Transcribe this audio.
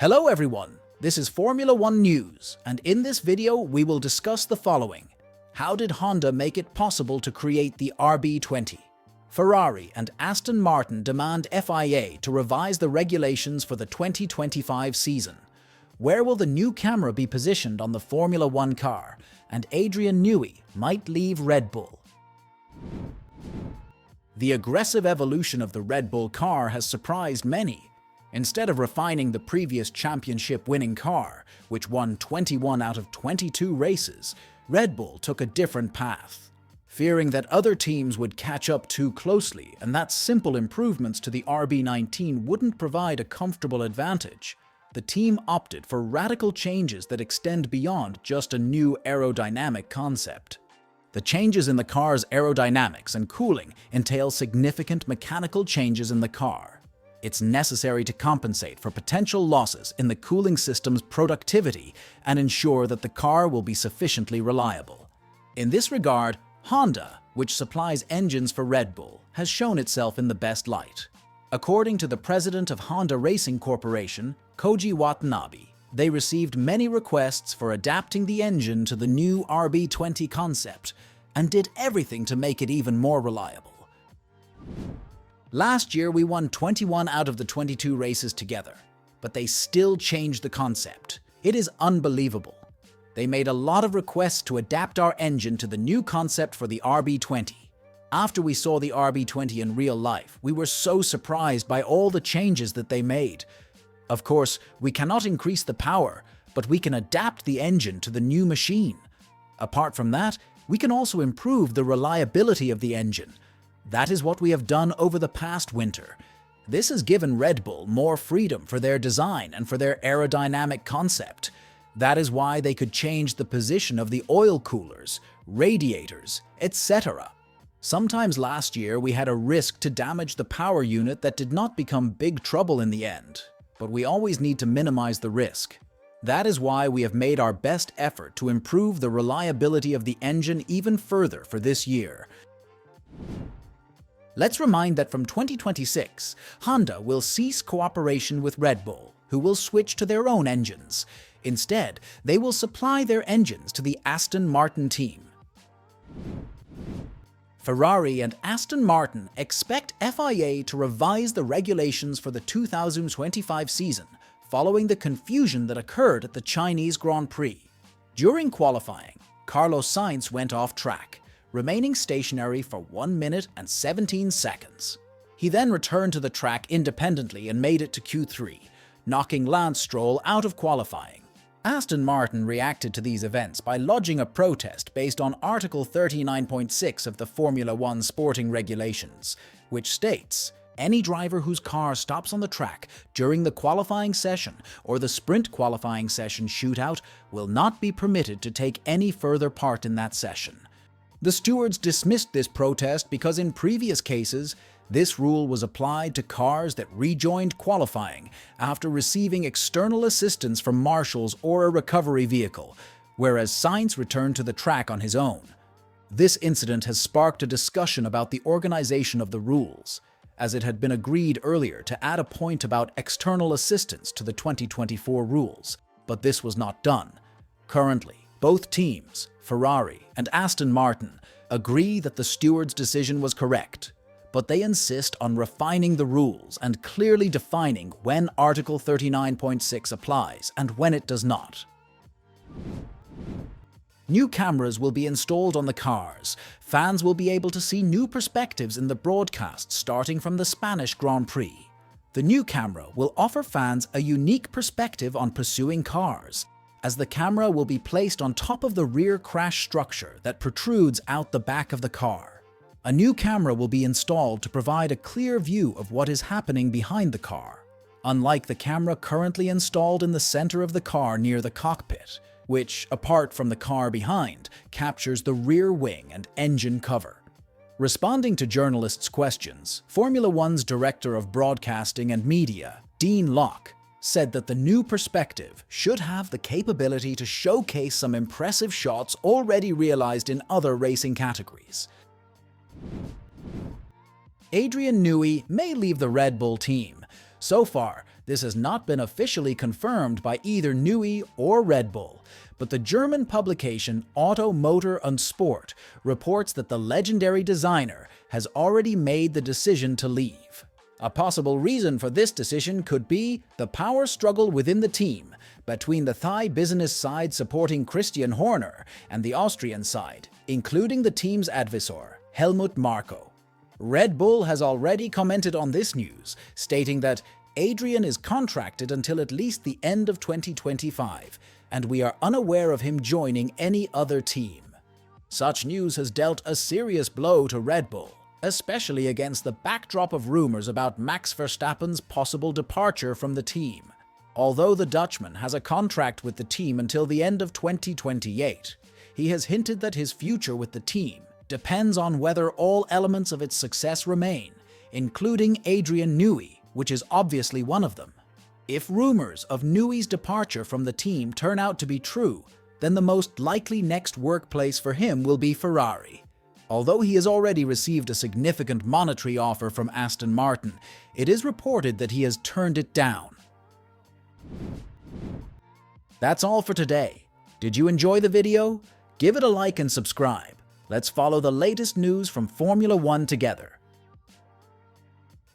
Hello everyone, this is Formula One News, and in this video we will discuss the following. How did Honda make it possible to create the RB20? Ferrari and Aston Martin demand FIA to revise the regulations for the 2025 season. Where will the new camera be positioned on the Formula One car? And Adrian Newey might leave Red Bull. The aggressive evolution of the Red Bull car has surprised many. Instead of refining the previous championship-winning car, which won 21 out of 22 races, Red Bull took a different path. Fearing that other teams would catch up too closely and that simple improvements to the RB19 wouldn't provide a comfortable advantage, the team opted for radical changes that extend beyond just a new aerodynamic concept. The changes in the car's aerodynamics and cooling entail significant mechanical changes in the car. It's necessary to compensate for potential losses in the cooling system's productivity and ensure that the car will be sufficiently reliable. In this regard, Honda, which supplies engines for Red Bull, has shown itself in the best light. According to the president of Honda Racing Corporation, Koji Watanabe, they received many requests for adapting the engine to the new RB20 concept and did everything to make it even more reliable. Last year, we won 21 out of the 22 races together, but they still changed the concept. It is unbelievable. They made a lot of requests to adapt our engine to the new concept for the RB20. After we saw the RB20 in real life, we were so surprised by all the changes that they made. Of course, we cannot increase the power, but we can adapt the engine to the new machine. Apart from that, we can also improve the reliability of the engine. That is what we have done over the past winter. This has given Red Bull more freedom for their design and for their aerodynamic concept. That is why they could change the position of the oil coolers, radiators, etc. Sometimes last year we had a risk to damage the power unit that did not become big trouble in the end. But we always need to minimize the risk. That is why we have made our best effort to improve the reliability of the engine even further for this year. Let's remind that from 2026, Honda will cease cooperation with Red Bull, who will switch to their own engines. Instead, they will supply their engines to the Aston Martin team. Ferrari and Aston Martin expect FIA to revise the regulations for the 2025 season following the confusion that occurred at the Chinese Grand Prix. During qualifying, Carlos Sainz went off track, remaining stationary for 1 minute and 17 seconds. He then returned to the track independently and made it to Q3, knocking Lance Stroll out of qualifying. Aston Martin reacted to these events by lodging a protest based on Article 39.6 of the Formula One sporting regulations, which states, any driver whose car stops on the track during the qualifying session or the sprint qualifying session shootout will not be permitted to take any further part in that session. The stewards dismissed this protest because in previous cases, this rule was applied to cars that rejoined qualifying after receiving external assistance from marshals or a recovery vehicle, whereas Sainz returned to the track on his own. This incident has sparked a discussion about the organization of the rules, as it had been agreed earlier to add a point about external assistance to the 2024 rules, but this was not done. Currently, both teams, Ferrari and Aston Martin, agree that the stewards' decision was correct, but they insist on refining the rules and clearly defining when Article 39.6 applies and when it does not. New cameras will be installed on the cars. Fans will be able to see new perspectives in the broadcast starting from the Spanish Grand Prix. The new camera will offer fans a unique perspective on pursuing cars, as the camera will be placed on top of the rear crash structure that protrudes out the back of the car. A new camera will be installed to provide a clear view of what is happening behind the car, unlike the camera currently installed in the center of the car near the cockpit, which, apart from the car behind, captures the rear wing and engine cover. Responding to journalists' questions, Formula One's Director of Broadcasting and Media, Dean Locke, said that the new perspective should have the capability to showcase some impressive shots already realized in other racing categories. Adrian Newey may leave the Red Bull team. So far, This has not been officially confirmed by either Newey or Red Bull, but the German publication Auto, Motor und Sport reports that the legendary designer has already made the decision to leave. A possible reason for this decision could be the power struggle within the team between the Thai business side supporting Christian Horner and the Austrian side, including the team's advisor, Helmut Marko. Red Bull has already commented on this news, stating that Adrian is contracted until at least the end of 2025, and we are unaware of him joining any other team. Such news has dealt a serious blow to Red Bull, especially against the backdrop of rumors about Max Verstappen's possible departure from the team. Although the Dutchman has a contract with the team until the end of 2028, he has hinted that his future with the team depends on whether all elements of its success remain, including Adrian Newey, which is obviously one of them. If rumors of Newey's departure from the team turn out to be true, then the most likely next workplace for him will be Ferrari. Although he has already received a significant monetary offer from Aston Martin, it is reported that he has turned it down. That's all for today. Did you enjoy the video? Give it a like and subscribe. Let's follow the latest news from Formula One together.